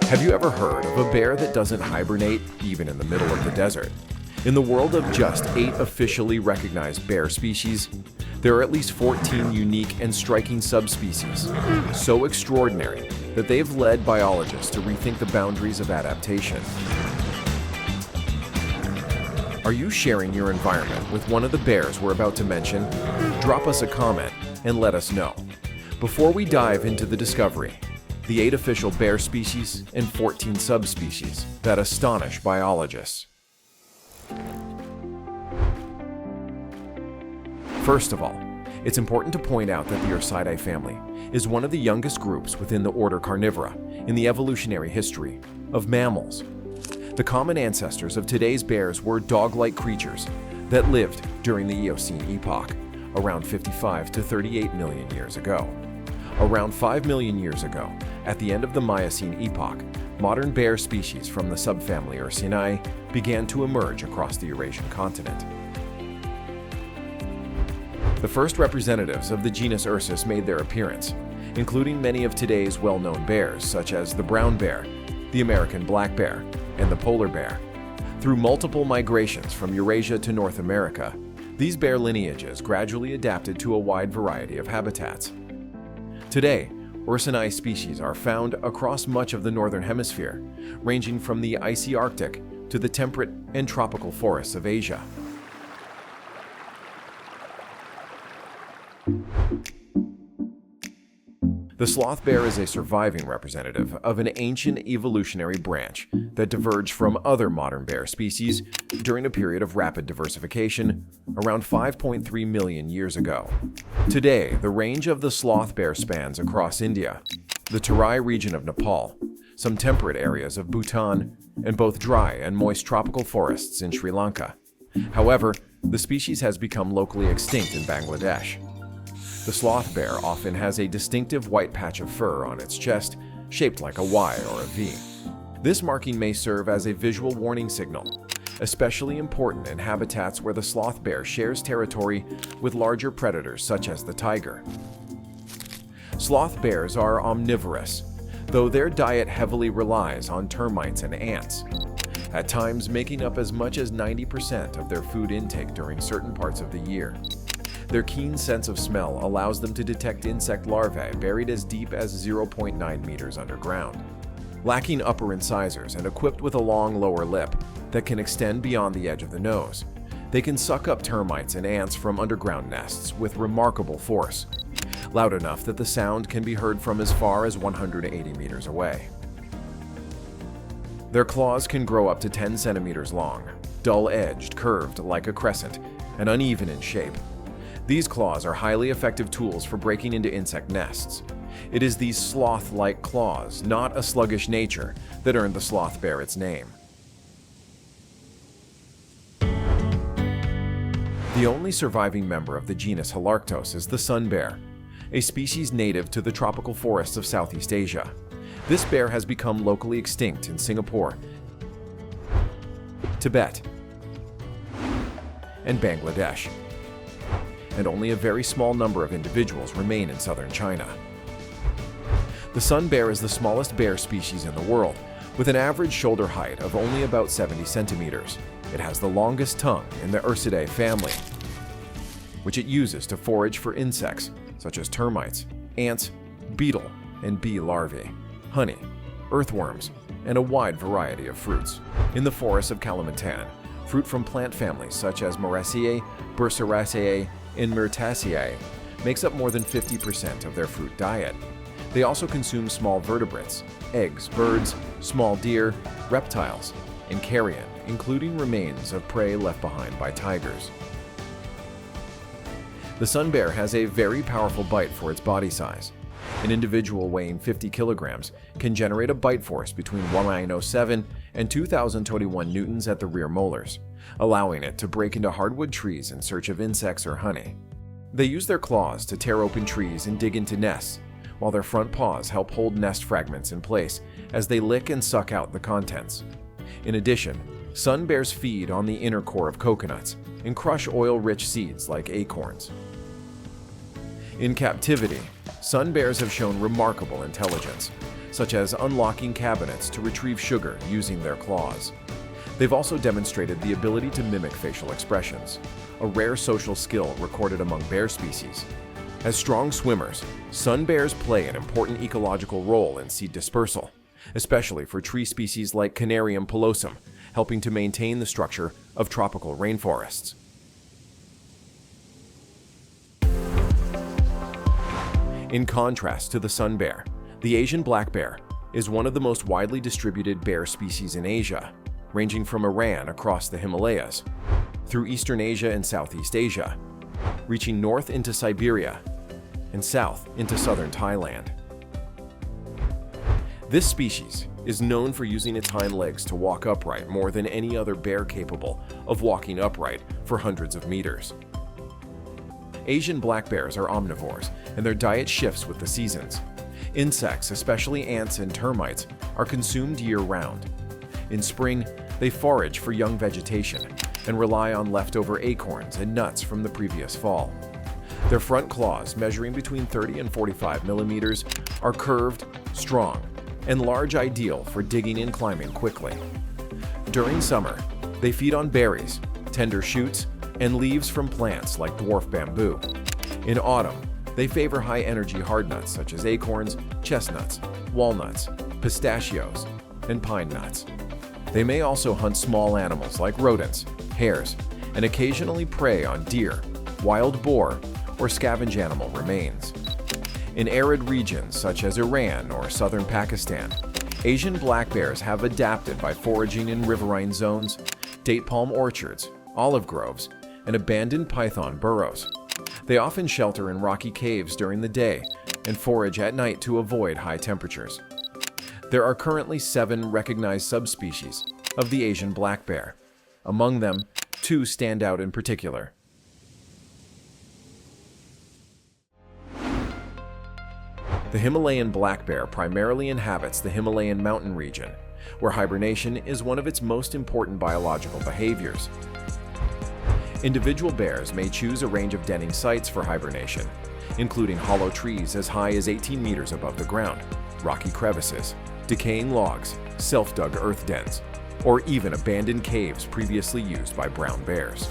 Have you ever heard of a bear that doesn't hibernate even in the middle of the desert? In the world of just 8 officially recognized bear species, there are at least 14 unique and striking subspecies, so extraordinary that they've led biologists to rethink the boundaries of adaptation. Are you sharing your environment with one of the bears we're about to mention? Drop us a comment and let us know. Before we dive into the discovery, the 8 official bear species and 14 subspecies that astonish biologists. First of all, it's important to point out that the Ursidae family is one of the youngest groups within the order Carnivora in the evolutionary history of mammals. The common ancestors of today's bears were dog-like creatures that lived during the Eocene epoch, around 55 to 38 million years ago. Around 5 million years ago, at the end of the Miocene epoch, modern bear species from the subfamily Ursidae began to emerge across the Eurasian continent. The first representatives of the genus Ursus made their appearance, including many of today's well-known bears such as the brown bear, the American black bear, and the polar bear. Through multiple migrations from Eurasia to North America, these bear lineages gradually adapted to a wide variety of habitats. Today, Ursidae species are found across much of the northern hemisphere, ranging from the icy Arctic to the temperate and tropical forests of Asia. The sloth bear is a surviving representative of an ancient evolutionary branch that diverged from other modern bear species during a period of rapid diversification around 5.3 million years ago. Today, the range of the sloth bear spans across India, the Terai region of Nepal, some temperate areas of Bhutan, and both dry and moist tropical forests in Sri Lanka. However, the species has become locally extinct in Bangladesh. The sloth bear often has a distinctive white patch of fur on its chest, shaped like a Y or a V. This marking may serve as a visual warning signal, especially important in habitats where the sloth bear shares territory with larger predators such as the tiger. Sloth bears are omnivorous, though their diet heavily relies on termites and ants, at times making up as much as 90% of their food intake during certain parts of the year. Their keen sense of smell allows them to detect insect larvae buried as deep as 0.9 meters underground. Lacking upper incisors and equipped with a long lower lip that can extend beyond the edge of the nose, they can suck up termites and ants from underground nests with remarkable force, loud enough that the sound can be heard from as far as 180 meters away. Their claws can grow up to 10 centimeters long, dull-edged, curved like a crescent, and uneven in shape. These claws are highly effective tools for breaking into insect nests. It is these sloth-like claws, not a sluggish nature, that earned the sloth bear its name. The only surviving member of the genus Halarctos is the sun bear, a species native to the tropical forests of Southeast Asia. This bear has become locally extinct in Singapore, Tibet, and Bangladesh, and only a very small number of individuals remain in southern China. The sun bear is the smallest bear species in the world, with an average shoulder height of only about 70 centimeters. It has the longest tongue in the Ursidae family, which it uses to forage for insects such as termites, ants, beetle and bee larvae, honey, earthworms, and a wide variety of fruits. In the forests of Kalimantan, fruit from plant families such as Moraceae, Burseraceae, and Myrtaceae makes up more than 50% of their fruit diet. They also consume small vertebrates, eggs, birds, small deer, reptiles, and carrion, including remains of prey left behind by tigers. The sun bear has a very powerful bite for its body size. An individual weighing 50 kilograms can generate a bite force between 107 and 2,021 newtons at the rear molars, allowing it to break into hardwood trees in search of insects or honey. They use their claws to tear open trees and dig into nests, while their front paws help hold nest fragments in place as they lick and suck out the contents. In addition, sun bears feed on the inner core of coconuts and crush oil-rich seeds like acorns. In captivity, sun bears have shown remarkable intelligence. such as unlocking cabinets to retrieve sugar using their claws. They've also demonstrated the ability to mimic facial expressions, a rare social skill recorded among bear species. As strong swimmers, sun bears play an important ecological role in seed dispersal, especially for tree species like Canarium pilosum, helping to maintain the structure of tropical rainforests. In contrast to the sun bear, the Asian black bear is one of the most widely distributed bear species in Asia, ranging from Iran across the Himalayas, through Eastern Asia and Southeast Asia, reaching north into Siberia and south into southern Thailand. This species is known for using its hind legs to walk upright more than any other bear capable of walking upright for hundreds of meters. Asian black bears are omnivores, and their diet shifts with the seasons. Insects, especially ants and termites, are consumed year-round. In spring, they forage for young vegetation and rely on leftover acorns and nuts from the previous fall. Their front claws, measuring between 30 and 45 millimeters, are curved, strong, and large, ideal for digging and climbing quickly. During summer, they feed on berries, tender shoots, and leaves from plants like dwarf bamboo. In autumn, they favor high-energy hardnuts such as acorns, chestnuts, walnuts, pistachios, and pine nuts. They may also hunt small animals like rodents, hares, and occasionally prey on deer, wild boar, or scavenge animal remains. In arid regions such as Iran or southern Pakistan, Asian black bears have adapted by foraging in riverine zones, date palm orchards, olive groves, and abandoned python burrows. They often shelter in rocky caves during the day and forage at night to avoid high temperatures. There are currently 7 recognized subspecies of the Asian black bear. Among them, 2 stand out in particular. The Himalayan black bear primarily inhabits the Himalayan mountain region, where hibernation is one of its most important biological behaviors. Individual bears may choose a range of denning sites for hibernation, including hollow trees as high as 18 meters above the ground, rocky crevices, decaying logs, self-dug earth dens, or even abandoned caves previously used by brown bears.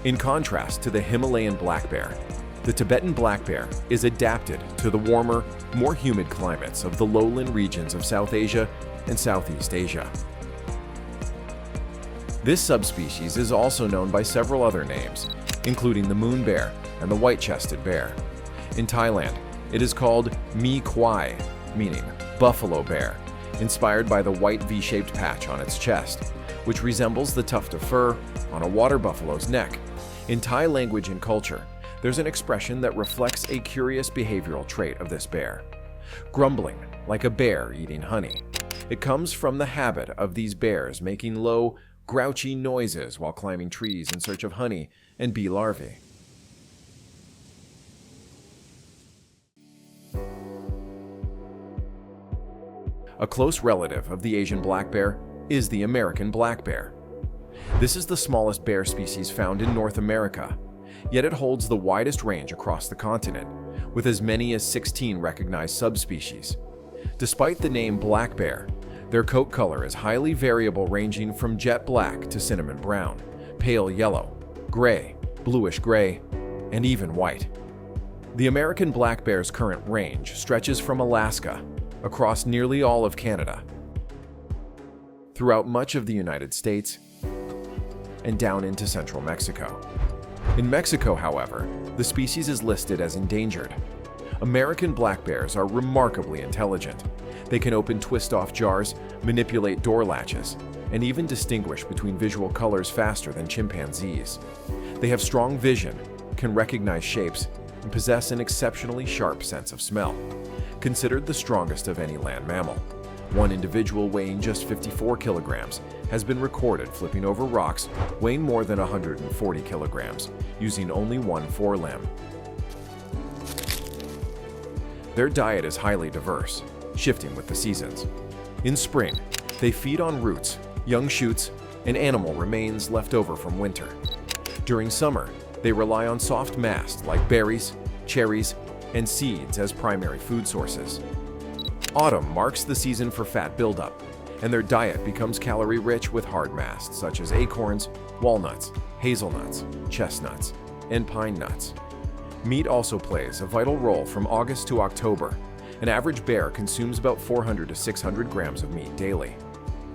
In contrast to the Himalayan black bear, the Tibetan black bear is adapted to the warmer, more humid climates of the lowland regions of South Asia and Southeast Asia. This subspecies is also known by several other names, including the moon bear and the white-chested bear. In Thailand, it is called mi kwai, meaning buffalo bear, inspired by the white V-shaped patch on its chest, which resembles the tuft of fur on a water buffalo's neck. In Thai language and culture, there's an expression that reflects a curious behavioral trait of this bear: grumbling like a bear eating honey. It comes from the habit of these bears making low, grouchy noises while climbing trees in search of honey and bee larvae. A close relative of the Asian black bear is the American black bear. This is the smallest bear species found in North America, yet it holds the widest range across the continent, with as many as 16 recognized subspecies. Despite the name black bear, their coat color is highly variable, ranging from jet black to cinnamon brown, pale yellow, gray, bluish gray, and even white. The American black bear's current range stretches from Alaska across nearly all of Canada, throughout much of the United States, and down into central Mexico. In Mexico, however, the species is listed as endangered. American black bears are remarkably intelligent. They can open twist-off jars, manipulate door latches, and even distinguish between visual colors faster than chimpanzees. They have strong vision, can recognize shapes, and possess an exceptionally sharp sense of smell. Considered the strongest of any land mammal, one individual weighing just 54 kilograms has been recorded flipping over rocks weighing more than 140 kilograms, using only one forelimb. Their diet is highly diverse, shifting with the seasons. In spring, they feed on roots, young shoots, and animal remains left over from winter. During summer, they rely on soft mast like berries, cherries, and seeds as primary food sources. Autumn marks the season for fat buildup, and their diet becomes calorie-rich with hard masts such as acorns, walnuts, hazelnuts, chestnuts, and pine nuts. Meat also plays a vital role from August to October. An average bear consumes about 400 to 600 grams of meat daily.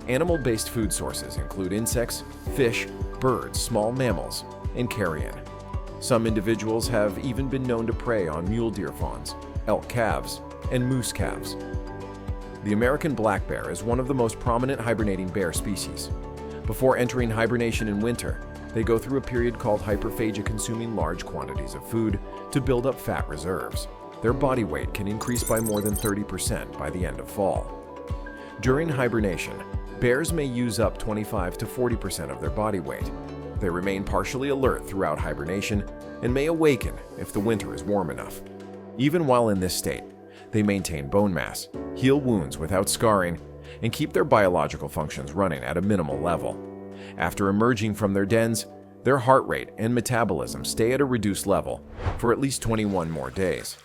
Animal-based food sources include insects, fish, birds, small mammals, and carrion. Some individuals have even been known to prey on mule deer fawns, elk calves, and moose calves. The American black bear is one of the most prominent hibernating bear species. Before entering hibernation in winter, they go through a period called hyperphagia, consuming large quantities of food to build up fat reserves. Their body weight can increase by more than 30% by the end of fall. During hibernation, bears may use up 25 to 40% of their body weight. They remain partially alert throughout hibernation and may awaken if the winter is warm enough. Even while in this state, they maintain bone mass, heal wounds without scarring, and keep their biological functions running at a minimal level. After emerging from their dens, their heart rate and metabolism stay at a reduced level for at least 21 more days.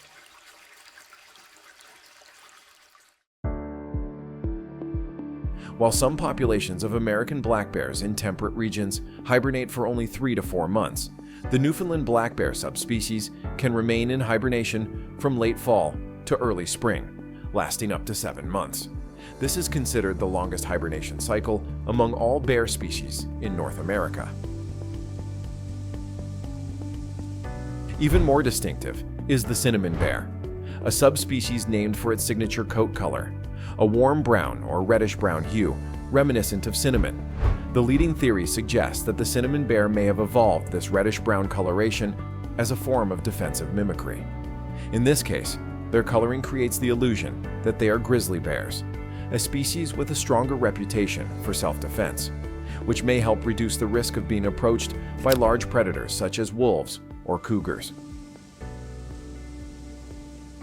While some populations of American black bears in temperate regions hibernate for only 3 to 4 months, the Newfoundland black bear subspecies can remain in hibernation from late fall to early spring, lasting up to 7 months. This is considered the longest hibernation cycle among all bear species in North America. Even more distinctive is the cinnamon bear, a subspecies named for its signature coat color, a warm brown or reddish-brown hue reminiscent of cinnamon. The leading theory suggests that the cinnamon bear may have evolved this reddish-brown coloration as a form of defensive mimicry. In this case, their coloring creates the illusion that they are grizzly bears, a species with a stronger reputation for self-defense, which may help reduce the risk of being approached by large predators such as wolves or cougars.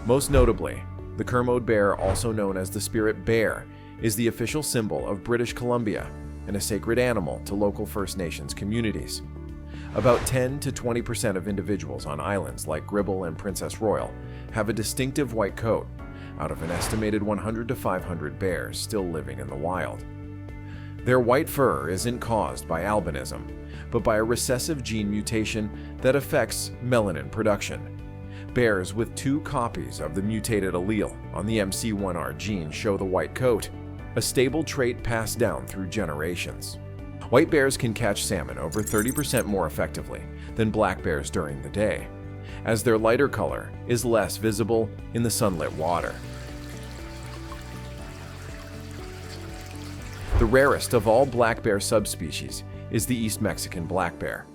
Most notably, the Kermode bear, also known as the spirit bear, is the official symbol of British Columbia and a sacred animal to local First Nations communities. About 10 to 20% of individuals on islands like Gribble and Princess Royal have a distinctive white coat, out of an estimated 100 to 500 bears still living in the wild. Their white fur isn't caused by albinism, but by a recessive gene mutation that affects melanin production. Bears with 2 copies of the mutated allele on the MC1R gene show the white coat, a stable trait passed down through generations. White bears can catch salmon over 30% more effectively than black bears during the day, as their lighter color is less visible in the sunlit water. The rarest of all black bear subspecies is the East Mexican black bear,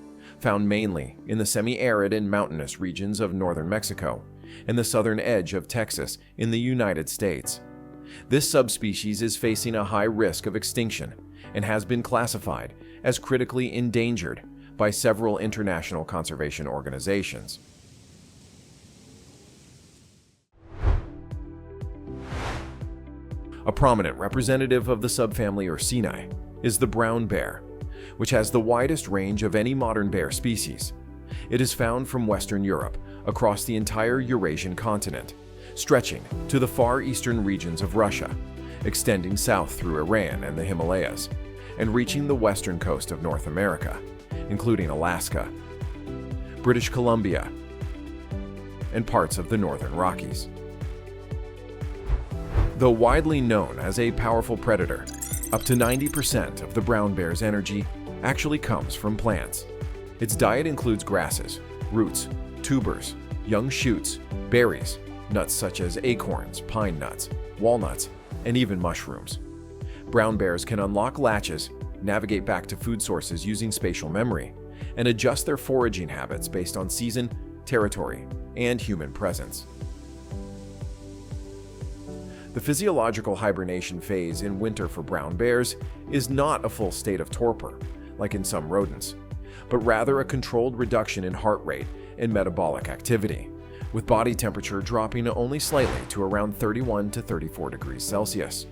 found mainly in the semi-arid and mountainous regions of northern Mexico and the southern edge of Texas in the United States. This subspecies is facing a high risk of extinction and has been classified as critically endangered by several international conservation organizations. A prominent representative of the subfamily Ursidae is the brown bear, which has the widest range of any modern bear species. It is found from Western Europe across the entire Eurasian continent, stretching to the far eastern regions of Russia, extending south through Iran and the Himalayas, and reaching the western coast of North America, including Alaska, British Columbia, and parts of the northern Rockies. Though widely known as a powerful predator, up to 90% of the brown bear's energy actually comes from plants. Its diet includes grasses, roots, tubers, young shoots, berries, nuts such as acorns, pine nuts, walnuts, and even mushrooms. Brown bears can unlock latches, navigate back to food sources using spatial memory, and adjust their foraging habits based on season, territory, and human presence. The physiological hibernation phase in winter for brown bears is not a full state of torpor, like in some rodents, but rather a controlled reduction in heart rate and metabolic activity, with body temperature dropping only slightly to around 31 to 34 degrees Celsius.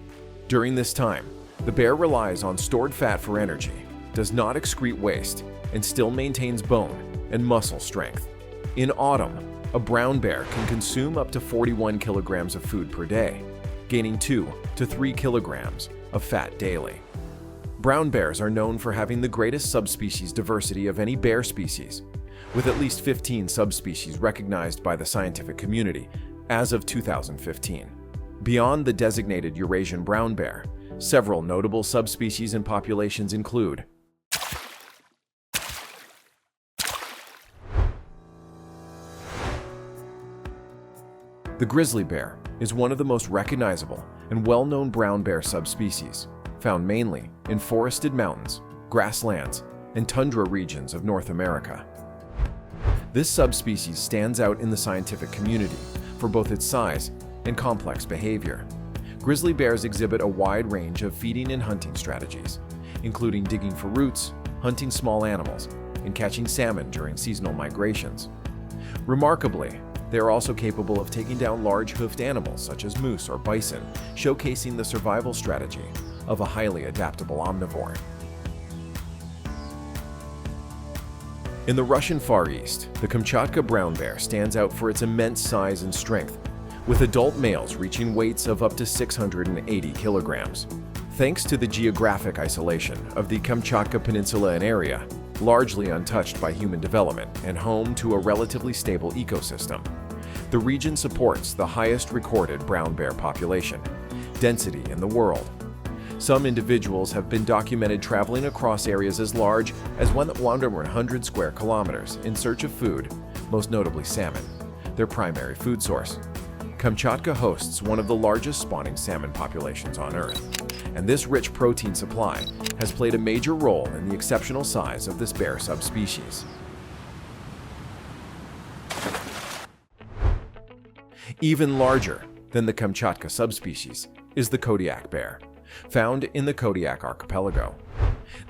During this time, the bear relies on stored fat for energy, does not excrete waste, and still maintains bone and muscle strength. In autumn, a brown bear can consume up to 41 kilograms of food per day, gaining 2 to 3 kilograms of fat daily. Brown bears are known for having the greatest subspecies diversity of any bear species, with at least 15 subspecies recognized by the scientific community as of 2015. Beyond the designated Eurasian brown bear, several notable subspecies and populations include the grizzly bear is one of the most recognizable and well-known brown bear subspecies, found mainly in forested mountains, grasslands, and tundra regions of North America. This subspecies stands out in the scientific community for both its size and complex behavior. Grizzly bears exhibit a wide range of feeding and hunting strategies, including digging for roots, hunting small animals, and catching salmon during seasonal migrations. Remarkably, they are also capable of taking down large hoofed animals such as moose or bison, showcasing the survival strategy of a highly adaptable omnivore. In the Russian Far East, the Kamchatka brown bear stands out for its immense size and strength, with adult males reaching weights of up to 680 kilograms. Thanks to the geographic isolation of the Kamchatka Peninsula and area, largely untouched by human development and home to a relatively stable ecosystem, the region supports the highest recorded brown bear population density in the world. Some individuals have been documented traveling across areas as large as 100 square kilometers in search of food, most notably salmon, their primary food source. Kamchatka hosts one of the largest spawning salmon populations on Earth, and this rich protein supply has played a major role in the exceptional size of this bear subspecies. Even larger than the Kamchatka subspecies is the Kodiak bear, found in the Kodiak archipelago.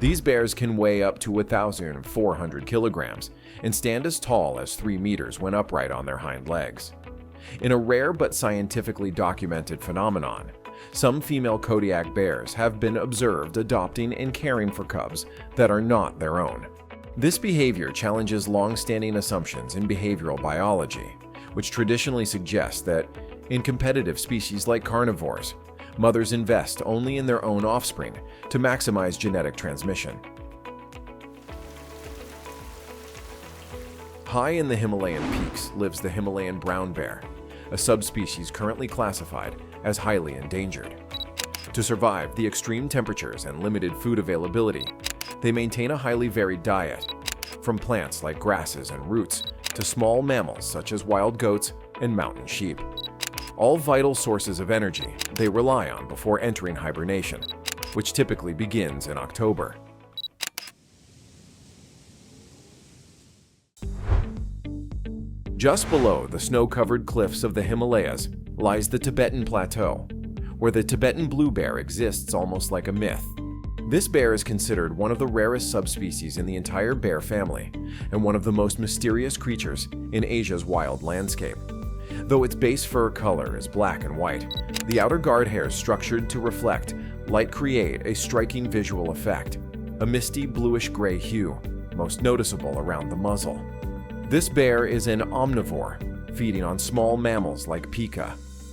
These bears can weigh up to 1,400 kilograms and stand as tall as 3 meters when upright on their hind legs. In a rare but scientifically documented phenomenon, some female Kodiak bears have been observed adopting and caring for cubs that are not their own. This behavior challenges long-standing assumptions in behavioral biology, which traditionally suggest that, in competitive species like carnivores, mothers invest only in their own offspring to maximize genetic transmission. High in the Himalayan peaks lives the Himalayan brown bear, a subspecies currently classified as highly endangered. To survive the extreme temperatures and limited food availability, they maintain a highly varied diet, from plants like grasses and roots to small mammals such as wild goats and mountain sheep. All vital sources of energy they rely on before entering hibernation, which typically begins in October. Just below the snow-covered cliffs of the Himalayas lies the Tibetan Plateau, where the Tibetan blue bear exists almost like a myth. This bear is considered one of the rarest subspecies in the entire bear family and one of the most mysterious creatures in Asia's wild landscape. Though its base fur color is black and white, the outer guard hairs structured to reflect light create a striking visual effect, a misty bluish-gray hue, most noticeable around the muzzle. This bear is an omnivore, feeding on small mammals like pika,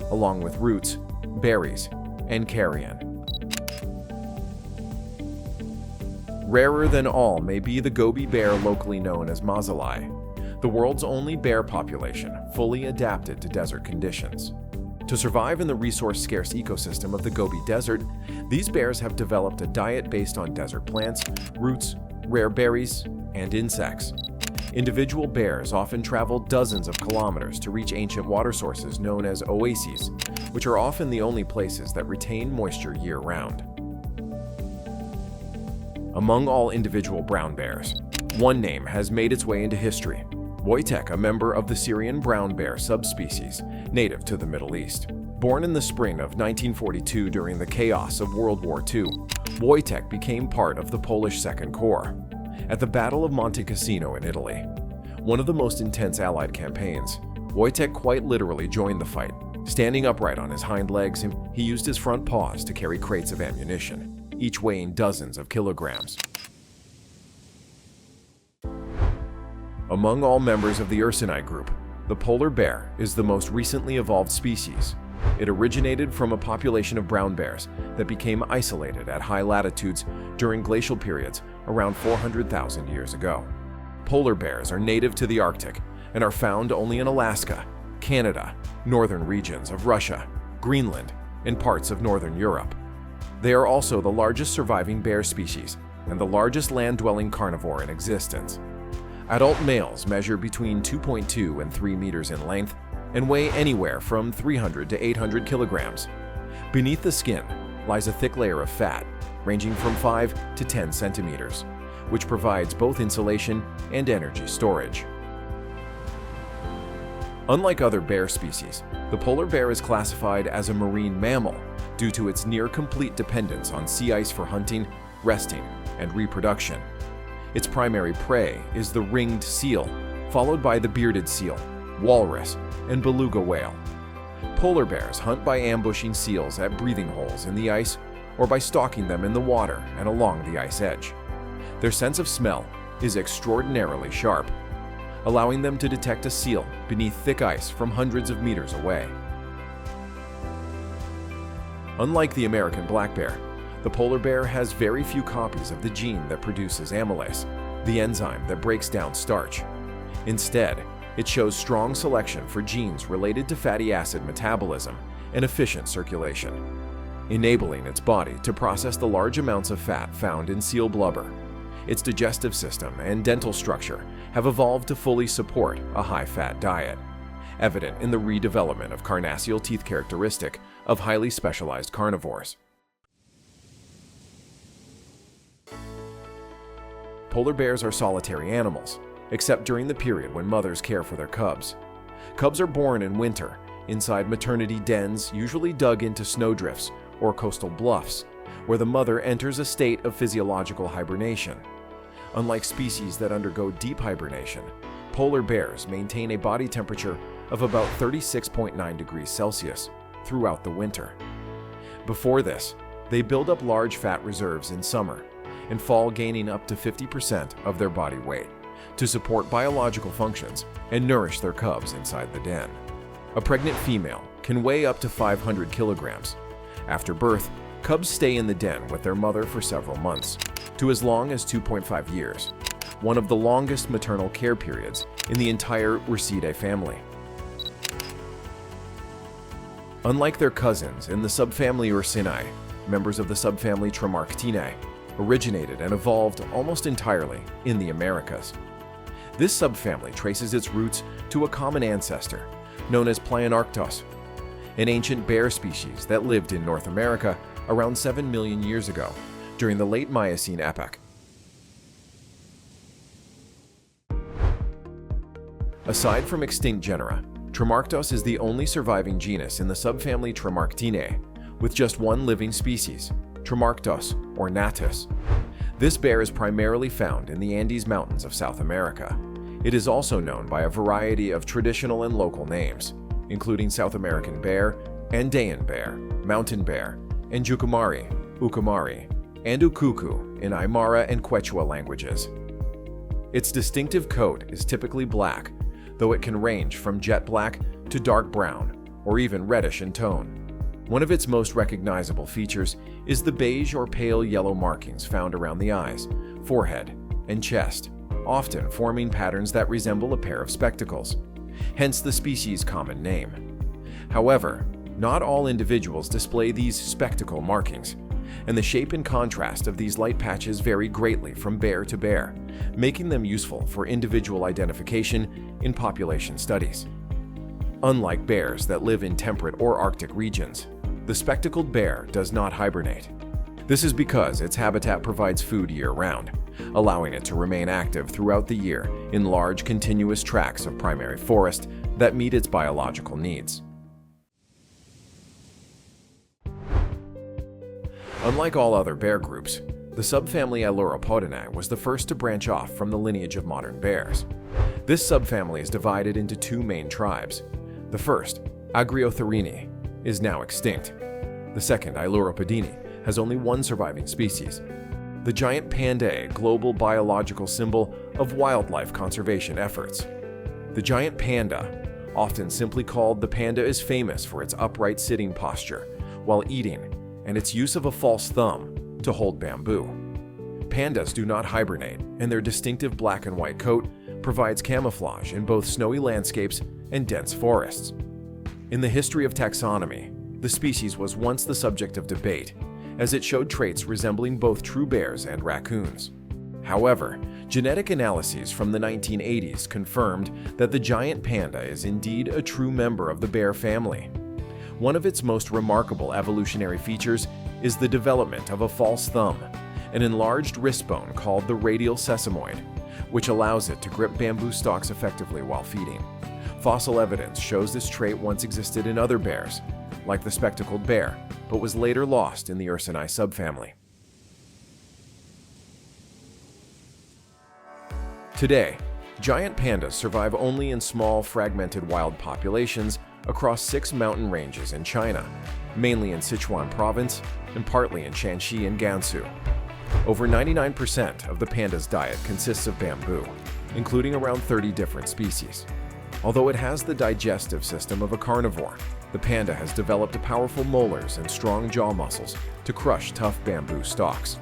along with roots, berries, and carrion. Rarer than all may be the Gobi bear, locally known as Mazalai, the world's only bear population fully adapted to desert conditions. To survive in the resource-scarce ecosystem of the Gobi Desert, these bears have developed a diet based on desert plants, roots, rare berries, and insects. Individual bears often travel dozens of kilometers to reach ancient water sources known as oases, which are often the only places that retain moisture year-round. Among all individual brown bears, one name has made its way into history: Wojtek, a member of the Syrian brown bear subspecies, native to the Middle East. Born in the spring of 1942 during the chaos of World War II, Wojtek became part of the Polish Second Corps at the Battle of Monte Cassino in Italy. One of the most intense Allied campaigns, Wojtek quite literally joined the fight. Standing upright on his hind legs, he used his front paws to carry crates of ammunition, each weighing dozens of kilograms. Among all members of the Ursidae group, The polar bear is the most recently evolved species. It originated from a population of brown bears that became isolated at high latitudes during glacial periods around 400,000 years ago. Polar bears are native to the Arctic and are found only in Alaska, Canada, northern regions of Russia, Greenland, and parts of northern Europe. They are also the largest surviving bear species and the largest land-dwelling carnivore in existence. Adult males measure between 2.2 and 3 meters in length and weigh anywhere from 300 to 800 kilograms. Beneath the skin lies a thick layer of fat, ranging from 5 to 10 centimeters, which provides both insulation and energy storage. Unlike other bear species, the polar bear is classified as a marine mammal due to its near-complete dependence on sea ice for hunting, resting, and reproduction. Its primary prey is the ringed seal, followed by the bearded seal, walrus, and beluga whale. Polar bears hunt by ambushing seals at breathing holes in the ice or by stalking them in the water and along the ice edge. Their sense of smell is extraordinarily sharp, allowing them to detect a seal beneath thick ice from hundreds of meters away. Unlike the American black bear, the polar bear has very few copies of the gene that produces amylase, the enzyme that breaks down starch. Instead, it shows strong selection for genes related to fatty acid metabolism and efficient circulation, enabling its body to process the large amounts of fat found in seal blubber. Its digestive system and dental structure have evolved to fully support a high-fat diet, evident in the redevelopment of carnassial teeth characteristic of highly specialized carnivores. Polar bears are solitary animals, except during the period when mothers care for their cubs. Cubs are born in winter, inside maternity dens usually dug into snowdrifts or coastal bluffs, where the mother enters a state of physiological hibernation. Unlike species that undergo deep hibernation, polar bears maintain a body temperature of about 36.9 degrees Celsius throughout the winter. Before this, they build up large fat reserves in summer and fall, gaining up to 50% of their body weight to support biological functions and nourish their cubs inside the den. A pregnant female can weigh up to 500 kilograms. After birth, cubs stay in the den with their mother for several months, to as long as 2.5 years, one of the longest maternal care periods in the entire Ursidae family. Unlike their cousins in the subfamily Ursidae, members of the subfamily Tremarctinae originated and evolved almost entirely in the Americas. This subfamily traces its roots to a common ancestor known as Plionarctos, an ancient bear species that lived in North America around 7 million years ago during the late Miocene epoch. Aside from extinct genera, Tremarctos is the only surviving genus in the subfamily Tremarctinae, with just one living species, Tremarctos ornatus. This bear is primarily found in the Andes Mountains of South America. It is also known by a variety of traditional and local names, including South American bear, Andean bear, mountain bear, and Jucumari, Ucumari, and Ukuku in Aymara and Quechua languages. Its distinctive coat is typically black, though it can range from jet black to dark brown, or even reddish in tone. One of its most recognizable features is the beige or pale yellow markings found around the eyes, forehead, and chest, often forming patterns that resemble a pair of spectacles, hence the species' common name. However, not all individuals display these spectacle markings, and the shape and contrast of these light patches vary greatly from bear to bear, making them useful for individual identification in population studies. Unlike bears that live in temperate or Arctic regions, the spectacled bear does not hibernate. This is because its habitat provides food year-round, allowing it to remain active throughout the year in large continuous tracts of primary forest that meet its biological needs. Unlike all other bear groups, the subfamily Ailuropodinae was the first to branch off from the lineage of modern bears. This subfamily is divided into two main tribes. The first, Agriotherini, is now extinct. The second, Ailuropodini, has only one surviving species. The giant panda, a global biological symbol of wildlife conservation efforts. The giant panda, Often simply called, the panda is famous for its upright sitting posture while eating and its use of a false thumb to hold bamboo. Pandas do not hibernate, and their distinctive black and white coat provides camouflage in both snowy landscapes and dense forests. In the history of taxonomy, the species was once the subject of debate, as it showed traits resembling both true bears and raccoons. However, genetic analyses from the 1980s confirmed that the giant panda is indeed a true member of the bear family. One of its most remarkable evolutionary features is the development of a false thumb, an enlarged wrist bone called the radial sesamoid, which allows it to grip bamboo stalks effectively while feeding. Fossil evidence shows this trait once existed in other bears, like the spectacled bear, but was later lost in the Ursidae subfamily. Today, giant pandas survive only in small, fragmented wild populations across 6 mountain ranges in China, mainly in Sichuan province and partly in Shanxi and Gansu. Over 99% of the panda's diet consists of bamboo, including around 30 different species. Although it has the digestive system of a carnivore, the panda has developed powerful molars and strong jaw muscles to crush tough bamboo stalks.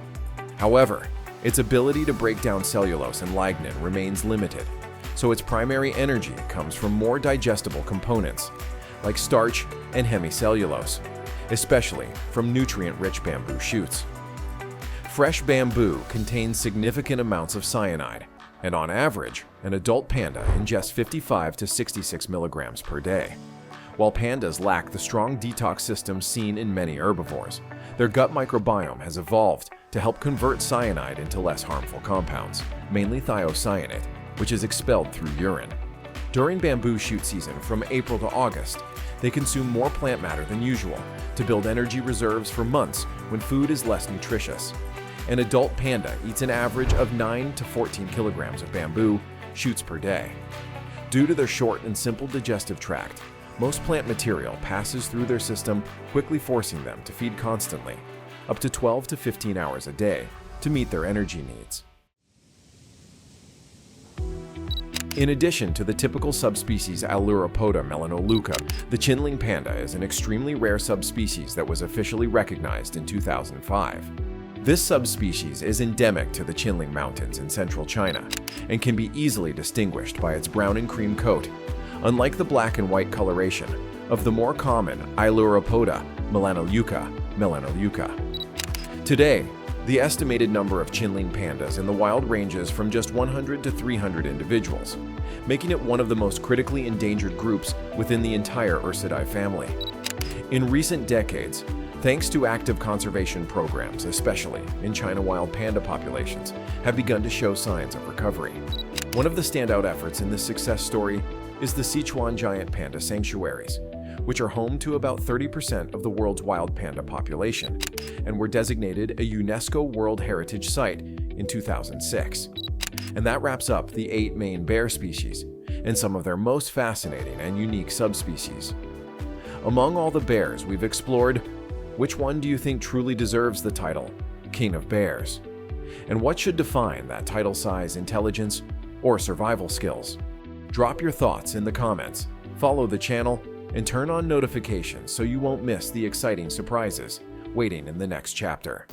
However, its ability to break down cellulose and lignin remains limited, so its primary energy comes from more digestible components, like starch and hemicellulose, especially from nutrient-rich bamboo shoots. Fresh bamboo contains significant amounts of cyanide, and on average, an adult panda ingests 55 to 66 milligrams per day. While pandas lack the strong detox system seen in many herbivores, their gut microbiome has evolved to help convert cyanide into less harmful compounds, mainly thiocyanate, which is expelled through urine. During bamboo shoot season from April to August, they consume more plant matter than usual to build energy reserves for months when food is less nutritious. An adult panda eats an average of 9 to 14 kilograms of bamboo shoots per day. Due to their short and simple digestive tract, most plant material passes through their system, quickly forcing them to feed constantly, up to 12 to 15 hours a day, to meet their energy needs. In addition to the typical subspecies Ailuropoda melanoleuca, the chinling panda is an extremely rare subspecies that was officially recognized in 2005. This subspecies is endemic to the Chinling Mountains in central China and can be easily distinguished by its brown and cream coat, unlike the black and white coloration of the more common Ailuropoda melanoleuca. Today, the estimated number of chinling pandas in the wild ranges from just 100 to 300 individuals, making it one of the most critically endangered groups within the entire Ursidae family. In recent decades, thanks to active conservation programs, especially in China, wild panda populations have begun to show signs of recovery. One of the standout efforts in this success story is the Sichuan giant panda sanctuaries, which are home to about 30% of the world's wild panda population and were designated a UNESCO World Heritage Site in 2006. And that wraps up the 8 main bear species and some of their most fascinating and unique subspecies. Among all the bears we've explored, which one do you think truly deserves the title King of Bears? And what should define that title size, intelligence, or survival skills? Drop your thoughts in the comments, follow the channel, and turn on notifications so you won't miss the exciting surprises waiting in the next chapter.